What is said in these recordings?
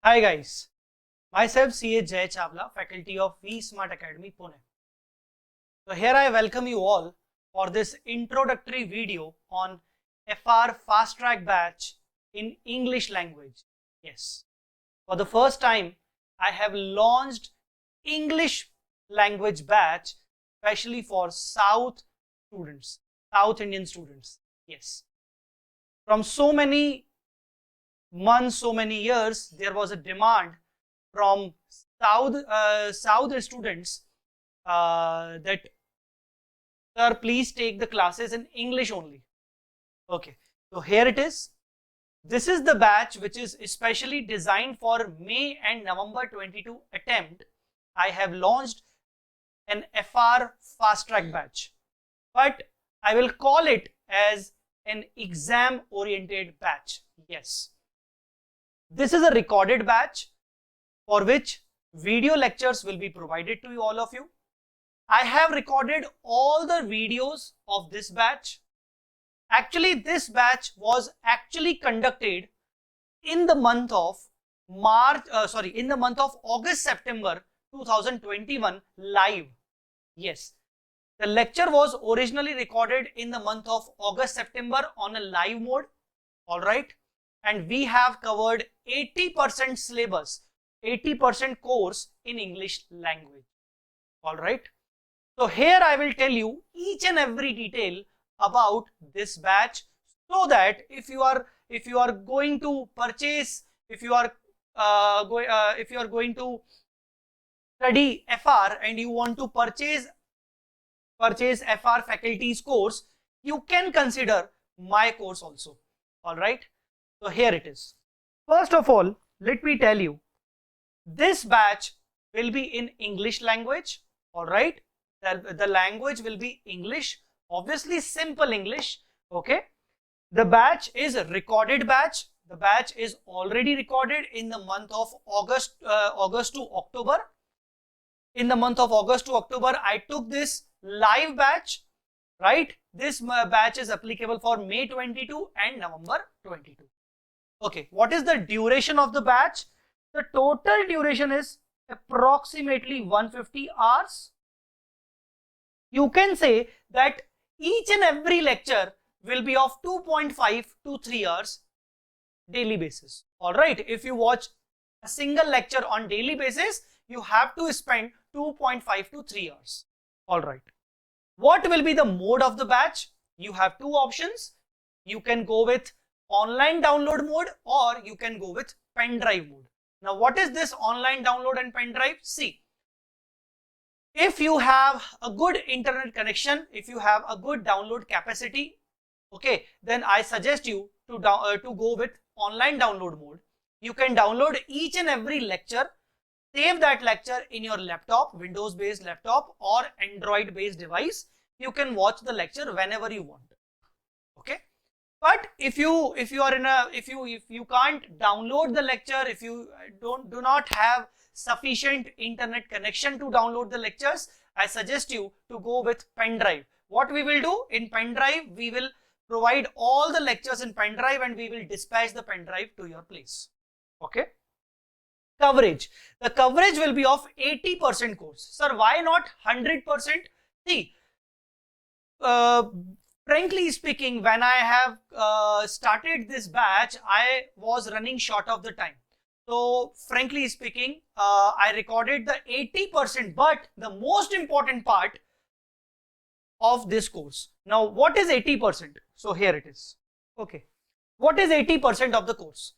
Hi guys, myself CA Jay Chavla, faculty of V Smart Academy, Pune. So here I welcome you all for this introductory video on FR Fast Track Batch in English language. Yes, for the first time I have launched English language batch especially for South students, South Indian students. Yes, from so many months, so many years, there was a demand from South students that sir, please take the classes in English only. Okay, so here it is. This is the batch which is especially designed for May and November 22 attempt. I have launched an FR fast track batch, but I will call it as an exam oriented batch. Yes. This is a recorded batch for which video lectures will be provided to all of you. I have recorded all the videos of this batch. Actually, this batch was actually conducted in the month of August-September 2021 live. Yes, the lecture was originally recorded in the month of August-September on a live mode. All right. And we have covered 80% syllabus, 80% course in English language. All right. So here I will tell you each and every detail about this batch, so that if you are going to purchase, if you are going to study FR and you want to purchase FR faculty's course, you can consider my course also. All right. So here it is. First of all, let me tell you, this batch will be in English language. All right. The language will be English, obviously simple English. Okay. The batch is a recorded batch. The batch is already recorded in the month of August to October. In the month of August to October, I took this live batch, right? This batch is applicable for May 22 and November 22. Okay, what is the duration of the batch? The total duration is approximately 150 hours. You can say that each and every lecture will be of 2.5 to 3 hours daily basis. All right, if you watch a single lecture on daily basis, you have to spend 2.5 to 3 hours. All right. What will be the mode of the batch? You have two options. You can go with online download mode, or you can go with pen drive mode. Now, what is this online download and pen drive? See, if you have a good internet connection, if you have a good download capacity, okay, then I suggest you to go with online download mode. You can download each and every lecture, save that lecture in your laptop, Windows based laptop or Android based device. You can watch the lecture whenever you want. Okay. But if you can't download the lecture, if you do not have sufficient internet connection to download the lectures, I suggest you to go with pen drive. What we will do in pen drive, we will provide all the lectures in pen drive and we will dispatch the pen drive to your place. Okay. Coverage. The coverage will be of 80% course. Sir, why not 100%? See, frankly speaking, when I have started this batch, I was running short of the time. So, frankly speaking, I recorded the 80%, but the most important part of this course. Now, what is 80%? So, here it is. Okay. What is 80% of the course?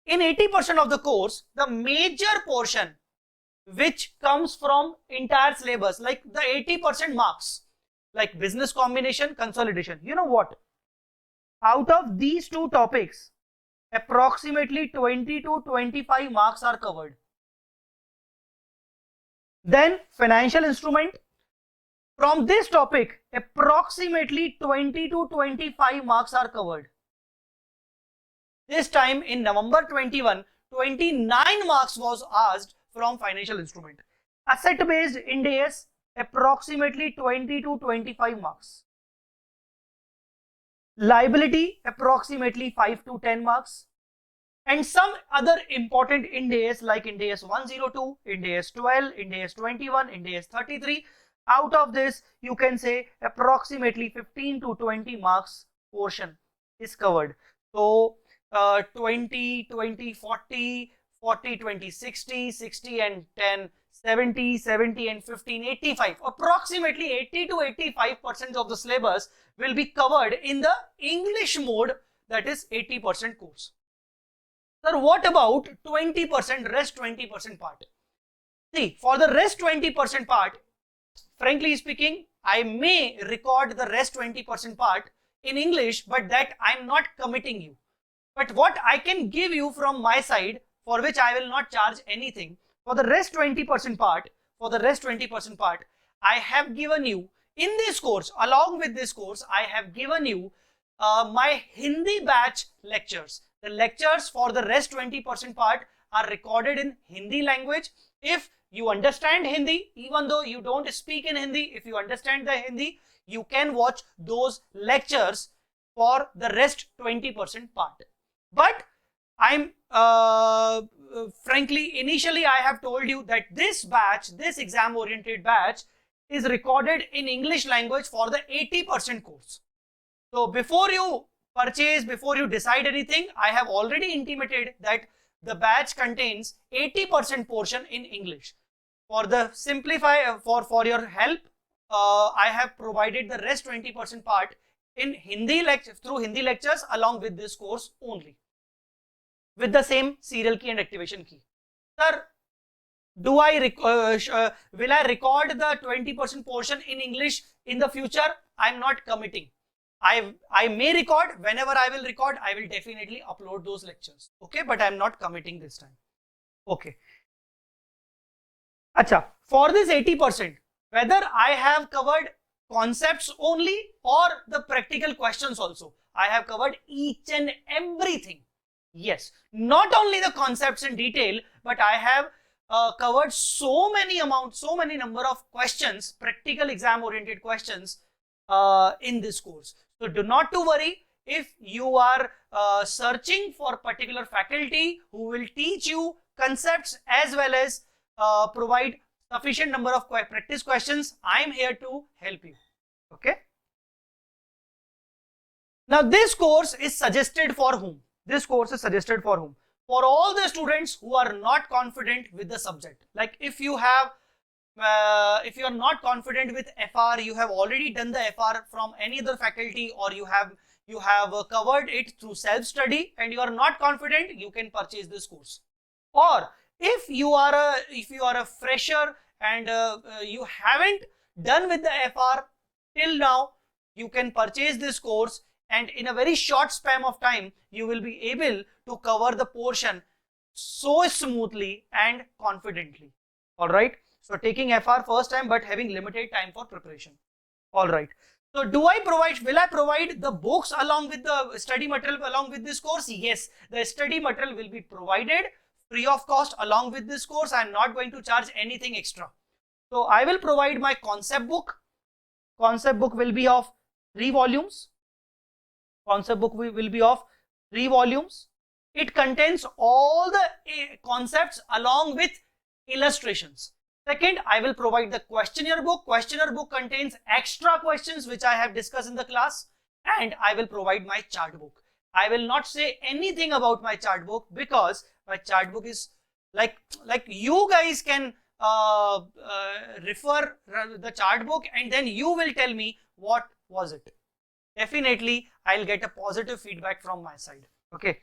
In 80% of the course, the major portion which comes from entire syllabus, like the 80% marks, like business combination, consolidation. You know what? Out of these two topics, approximately 20 to 25 marks are covered. Then financial instrument. From this topic, approximately 20 to 25 marks are covered. This time in November 21, 29 marks was asked from financial instrument. Asset based Ind AS, approximately 20 to 25 marks. Liability, approximately 5 to 10 marks. and some other important Ind AS like Ind AS 102, Ind AS 12, Ind AS 21, Ind AS 33. Out of this, you can say approximately 15 to 20 marks portion is covered. So 20, 20, 40, 40, 20, 60, 60 and 10, 70, 70 and 15, 85. Approximately 80 to 85% of the syllabus will be covered in the English mode, that is 80% course. Sir, what about 20%, rest 20% part? See, for the rest 20% part, frankly speaking, I may record the rest 20% part in English, but that I'm not committing you. But what I can give you from my side, for which I will not charge anything, for the rest 20% part, I have given you in this course, along with this course, I have given you my Hindi batch lectures. The lectures for the rest 20% part are recorded in Hindi language. If you understand Hindi, even though you don't speak in Hindi, if you understand the Hindi, you can watch those lectures for the rest 20% part. But I'm frankly, initially I have told you that this batch, this exam oriented batch is recorded in English language for the 80% course. So before you purchase, before you decide anything, I have already intimated that the batch contains 80% portion in English. For the simplify, for your help, I have provided the rest 20% part in Hindi through Hindi lectures along with this course only, with the same serial key and activation key. Sir, do I will I record the 20% portion in English in the future? I'm not committing. I may record. Whenever I will record, I will definitely upload those lectures. Okay, but I'm not committing this time. Okay. Acha, for this 80%, whether I have covered concepts only or the practical questions also, I have covered each and everything. Yes, not only the concepts in detail, but I have covered so many number of questions, practical exam oriented questions in this course. So do not to worry if you are searching for particular faculty who will teach you concepts as well as provide sufficient number of practice questions. I am here to help you. Okay. Now this course is suggested for whom? This course is suggested for whom? For all the students who are not confident with the subject. Like if you have if you are not confident with FR, you have already done the FR from any other faculty, or you have covered it through self-study and you are not confident, you can purchase this course. Or if you are a fresher and you haven't done with the FR till now, you can purchase this course, and in a very short span of time, you will be able to cover the portion so smoothly and confidently. All right. So taking FR first time, but having limited time for preparation. All right. So will I provide the books along with the study material along with this course? Yes, the study material will be provided free of cost along with this course. I am not going to charge anything extra. So I will provide my concept book. Concept book will be of 3 volumes. Concept book will be of 3 volumes. It contains all the concepts along with illustrations. Second, I will provide the questionnaire book. Questionnaire book contains extra questions which I have discussed in the class, and I will provide my chart book. I will not say anything about my chart book because my chart book is like you guys can refer the chart book and then you will tell me what was it. Definitely, I'll get a positive feedback from my side. Okay.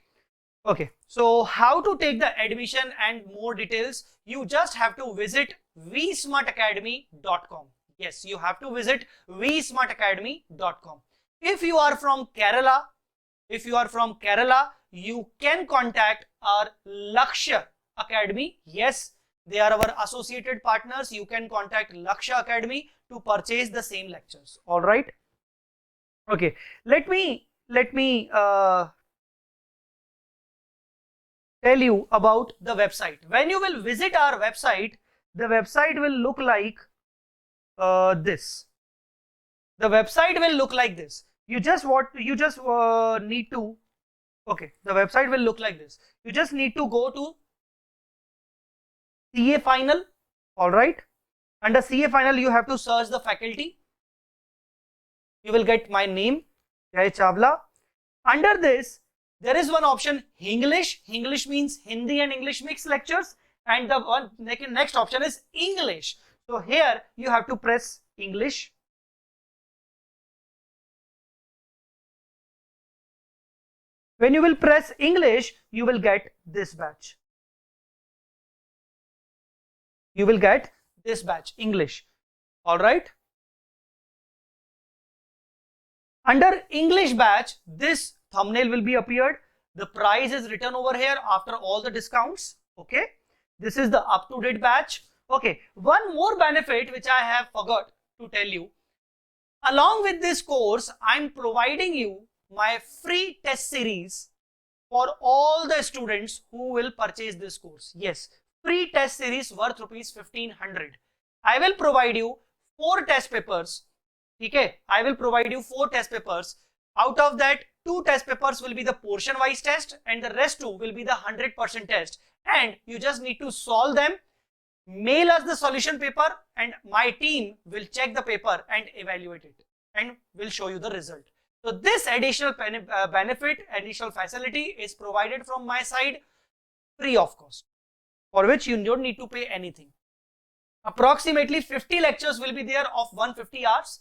Okay, so how to take the admission and more details, you just have to visit vsmartacademy.com. Yes, you have to visit vsmartacademy.com. If you are from Kerala, you can contact our Lakshya Academy. Yes, they are our associated partners. You can contact Lakshya Academy to purchase the same lectures. All right. Okay, let me tell you about the website. When you will visit our website, the website will look like this. The website will look like this. You just need to Okay, the website will look like this. You just need to go to CA Final. All right. Under CA Final, you have to search the faculty. You will get my name, Jay Chawla. Under this, there is one option, English. English means Hindi and English mixed lectures. And the one next option is English. So here you have to press English. When you will press English, you will get this batch. You will get this batch, English. All right. Under English batch, this thumbnail will be appeared. The price is written over here after all the discounts. Okay. This is the up-to-date batch. Okay. One more benefit which I have forgot to tell you. Along with this course, I'm providing you my free test series for all the students who will purchase this course. Yes, free test series worth rupees 1500. I will provide you 4 test papers. Okay, I will provide you 4 test papers. Out of that, 2 test papers will be the portion wise test and the rest 2 will be the 100% test. And you just need to solve them, mail us the solution paper, and my team will check the paper and evaluate it and will show you the result. So this additional benefit, additional facility is provided from my side free of cost, for which you don't need to pay anything. Approximately 50 lectures will be there of 150 hours.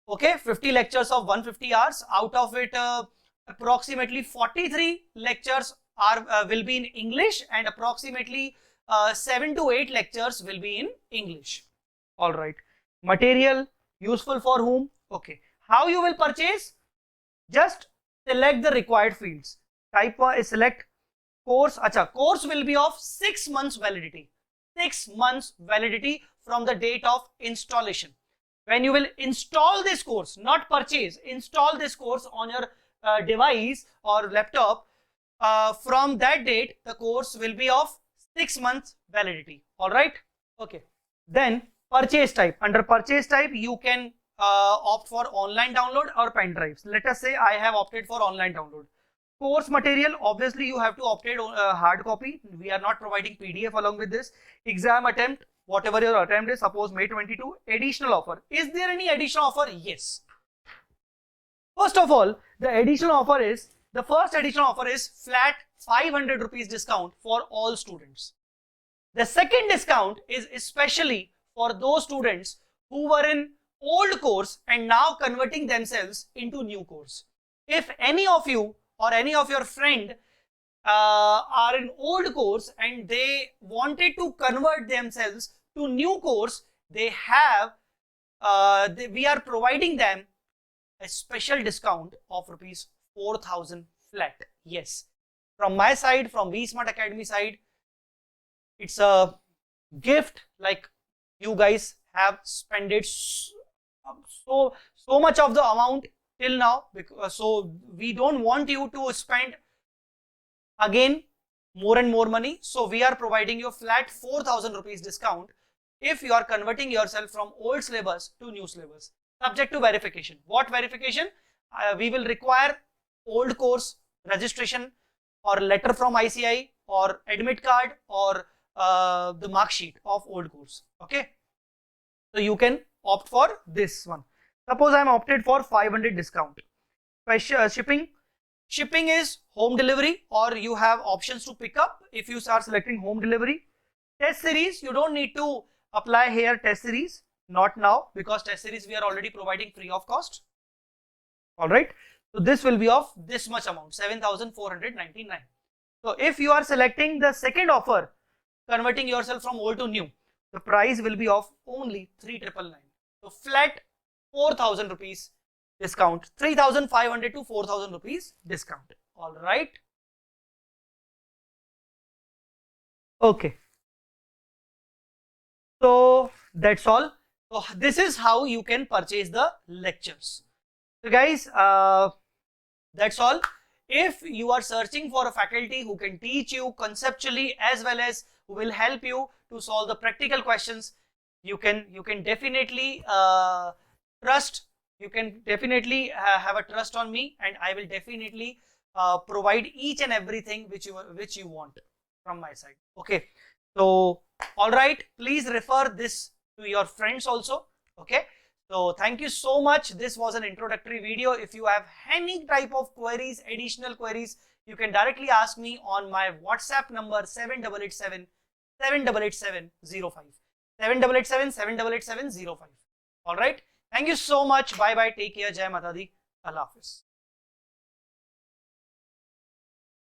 Okay, 50 lectures of 150 hours. Out of it, approximately 43 lectures will be in English and approximately 7 to 8 lectures will be in English. All right. Material useful for whom? Okay. How you will purchase? Just select the required fields. Type is select course. Acha, course will be of 6 months validity. 6 months validity from the date of installation. When you will install this course, not purchase, install this course on your device or laptop, from that date, the course will be of 6 months validity. All right. Okay. Then purchase type. Under purchase type, you can opt for online download or pen drives. Let us say I have opted for online download. Course material, obviously you have to opt hard copy. We are not providing PDF along with this. Exam attempt, whatever your attempt is, suppose May 22, additional offer. Is there any additional offer? Yes. First of all, the additional offer is, the first additional offer is flat 500 rupees discount for all students. The second discount is especially for those students who were in old course and now converting themselves into new course. If any of you or any of your friend are in old course and they wanted to convert themselves to new course, they have we are providing them a special discount of rupees 4000 flat. Yes, from my side, from V-Smart Academy side, it's a gift. Like, you guys have spent it so much of the amount till now, because so we don't want you to spend again more and more money. So we are providing you a flat 4000 rupees discount if you are converting yourself from old syllabus to new syllabus, subject to verification. What verification? We will require old course registration or letter from ICI or admit card or the mark sheet of old course. Okay, so you can opt for this one. Suppose I am opted for 500 discount. Shipping is home delivery, or you have options to pick up if you start selecting home delivery. Test series, you don't need to apply here test series, not now, because test series we are already providing free of cost. All right. So this will be of this much amount, 7499. So if you are selecting the second offer, converting yourself from old to new, the price will be of only 3999. So flat 4000 rupees discount, 3500 to 4000 rupees discount. All right. Okay. So that's all. So this is how you can purchase the lectures. So guys, that's all. If you are searching for a faculty who can teach you conceptually as well as who will help you to solve the practical questions, you can definitely trust. You can definitely have a trust on me, and I will definitely provide each and everything which you want from my side. Okay, so all right, please refer this to your friends also. Okay, so thank you so much. This was an introductory video. If you have any type of queries, additional queries, you can directly ask me on my WhatsApp number 7887 788705 7887 788705. All right, thank you so much. Bye bye, take care. Jai Mata Di. Allah Hafiz.